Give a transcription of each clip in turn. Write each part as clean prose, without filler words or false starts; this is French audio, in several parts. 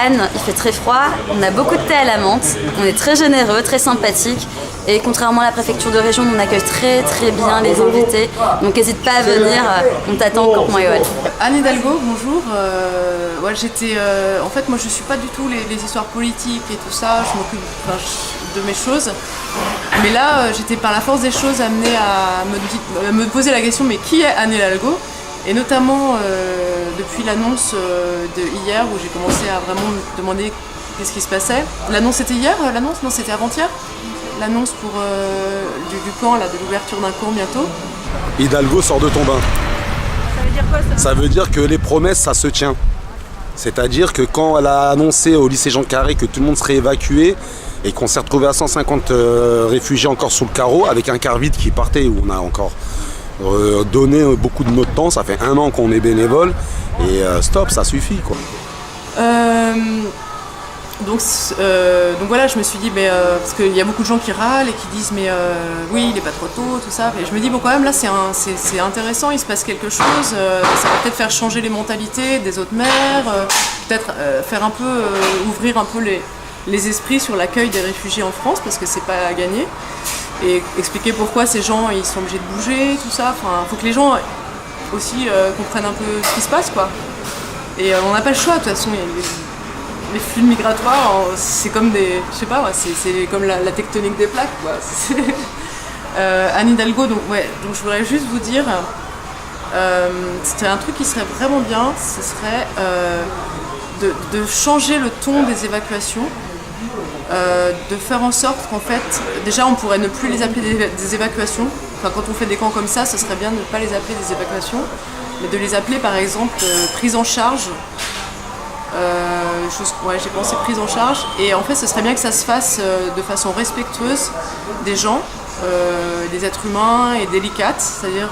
Anne, il fait très froid, on a beaucoup de thé à la menthe, on est très généreux, très sympathique. Et contrairement à la préfecture de région, on accueille très très bien les invités. Donc n'hésite pas à venir, on t'attend au Camp Montréal. Anne Hidalgo, bonjour. En fait, moi je suis pas du tout les histoires politiques et tout ça, je m'occupe de mes choses. Mais là, j'étais par la force des choses amenée à me poser la question, mais qui est Anne Hidalgo ? Et notamment depuis l'annonce de hier où j'ai commencé à vraiment me demander qu'est-ce qui se passait. L'annonce c'était hier, l'annonce ? Non, c'était avant-hier. L'annonce pour du camp, là, de l'ouverture d'un camp bientôt. Hidalgo sort de ton bain. Ça veut dire quoi ça ? Ça veut dire que les promesses, ça se tient. C'est-à-dire que quand elle a annoncé au lycée Jean Carré que tout le monde serait évacué et qu'on s'est retrouvé à 150 réfugiés encore sous le carreau avec un car vide qui partait où on a encore donné beaucoup de notre temps, ça fait 1 an qu'on est bénévole et stop, ça suffit quoi. Donc voilà, je me suis dit, parce qu'il y a beaucoup de gens qui râlent et qui disent oui, il n'est pas trop tôt, tout ça. Et je me dis, bon quand même là c'est intéressant, il se passe quelque chose, ça va peut-être faire changer les mentalités des autres maires, peut-être faire un peu, ouvrir un peu les esprits sur l'accueil des réfugiés en France, parce que c'est pas à gagner. Et expliquer pourquoi ces gens ils sont obligés de bouger, tout ça. Enfin, faut que les gens aussi comprennent un peu ce qui se passe quoi. Et on n'a pas le choix, de toute façon. Les flux migratoires, c'est comme c'est comme la tectonique des plaques, quoi. Anne Hidalgo, donc je voudrais juste vous dire, c'était un truc qui serait vraiment bien, ce serait de changer le ton des évacuations, de faire en sorte qu'en fait, déjà on pourrait ne plus les appeler des évacuations. Enfin, quand on fait des camps comme ça, ce serait bien de ne pas les appeler des évacuations, mais de les appeler par exemple prise en charge. J'ai pensé prise en charge et en fait ce serait bien que ça se fasse de façon respectueuse des gens, des êtres humains et délicate, c'est-à-dire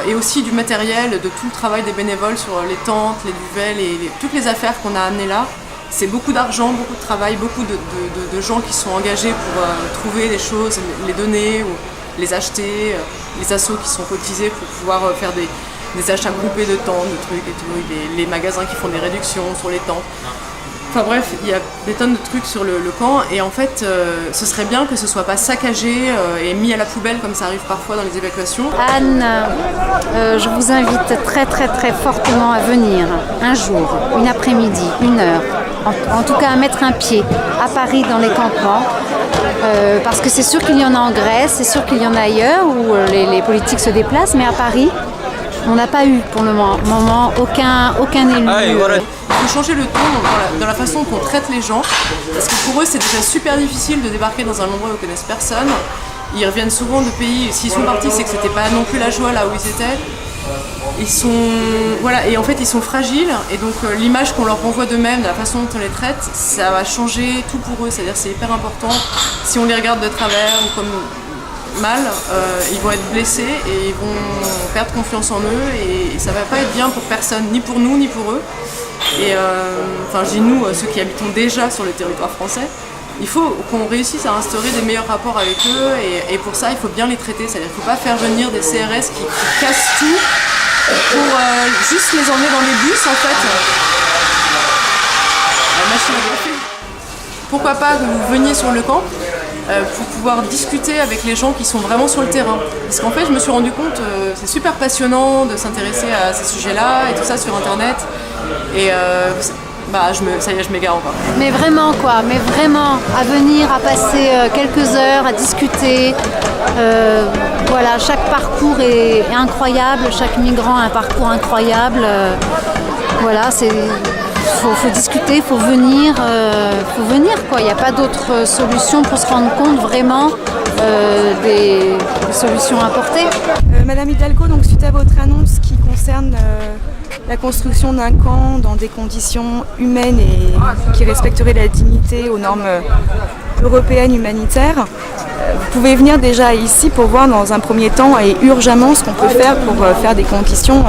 et aussi du matériel, de tout le travail des bénévoles sur les tentes, les duvets, toutes les affaires qu'on a amenées là. C'est beaucoup d'argent, beaucoup de travail, beaucoup de gens qui sont engagés pour trouver les choses, les donner ou les acheter, les assos qui sont cotisés pour pouvoir faire des achats groupés de tentes, de trucs et tout, les magasins qui font des réductions sur les tentes. Enfin bref, il y a des tonnes de trucs sur le camp et en fait, ce serait bien que ce soit pas saccagé et mis à la poubelle comme ça arrive parfois dans les évacuations. Anne, je vous invite très très très fortement à venir un jour, une après-midi, 1 heure, en tout cas à mettre un pied à Paris dans les campements. Parce que c'est sûr qu'il y en a en Grèce, c'est sûr qu'il y en a ailleurs où les politiques se déplacent, mais à Paris, on n'a pas eu pour le moment aucun élu. Il faut changer le ton dans la façon qu'on traite les gens, parce que pour eux c'est déjà super difficile de débarquer dans un endroit où ils connaissent personne. Ils reviennent souvent de pays, s'ils sont partis c'est que c'était pas non plus la joie là où ils étaient. Et en fait ils sont fragiles et donc l'image qu'on leur renvoie d'eux-mêmes, la façon dont on les traite, ça va changer tout pour eux, c'est-à-dire c'est hyper important. Si on les regarde de travers ou comme mal, ils vont être blessés et ils vont perdre confiance en eux et ça va pas être bien pour personne, ni pour nous ni pour eux. Et je dis nous, ceux qui habitons déjà sur le territoire français, il faut qu'on réussisse à instaurer des meilleurs rapports avec eux et pour ça il faut bien les traiter, c'est-à-dire qu'il ne faut pas faire venir des CRS qui cassent tout pour juste les emmener dans les bus en fait. La machine à café. Pourquoi pas que vous veniez sur le camp pour pouvoir discuter avec les gens qui sont vraiment sur le terrain. Parce qu'en fait je me suis rendu compte, c'est super passionnant de s'intéresser à ces sujets-là et tout ça sur internet. Et ça y est, je m'égare encore. Mais vraiment à venir, à passer quelques heures, à discuter. Voilà, chaque parcours est incroyable, chaque migrant a un parcours incroyable. Voilà, faut discuter, faut venir quoi. Il n'y a pas d'autre solution pour se rendre compte vraiment des solutions à apporter. Madame Hidalgo, donc suite à votre annonce qui concerne la construction d'un camp dans des conditions humaines et qui respecterait la dignité aux normes européennes humanitaires, vous pouvez venir déjà ici pour voir dans un premier temps et urgemment ce qu'on peut faire pour faire des conditions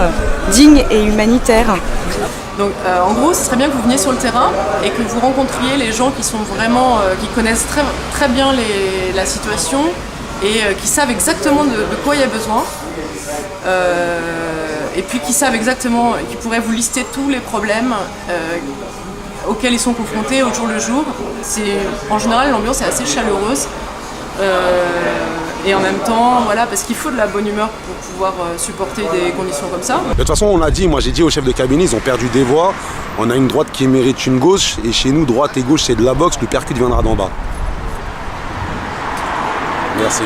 dignes et humanitaires. Donc en gros, ce serait bien que vous veniez sur le terrain et que vous rencontriez les gens qui sont vraiment, qui connaissent très, très bien la situation et qui savent exactement de quoi il y a besoin. et puis qui savent exactement, qui pourraient vous lister tous les problèmes auxquels ils sont confrontés au jour le jour. En général, l'ambiance est assez chaleureuse. Et en même temps, voilà, parce qu'il faut de la bonne humeur pour pouvoir supporter des conditions comme ça. De toute façon, on l'a dit, moi j'ai dit au chef de cabinet, ils ont perdu des voix. On a une droite qui mérite une gauche, et chez nous, droite et gauche, c'est de la boxe, le percute viendra d'en bas. Merci.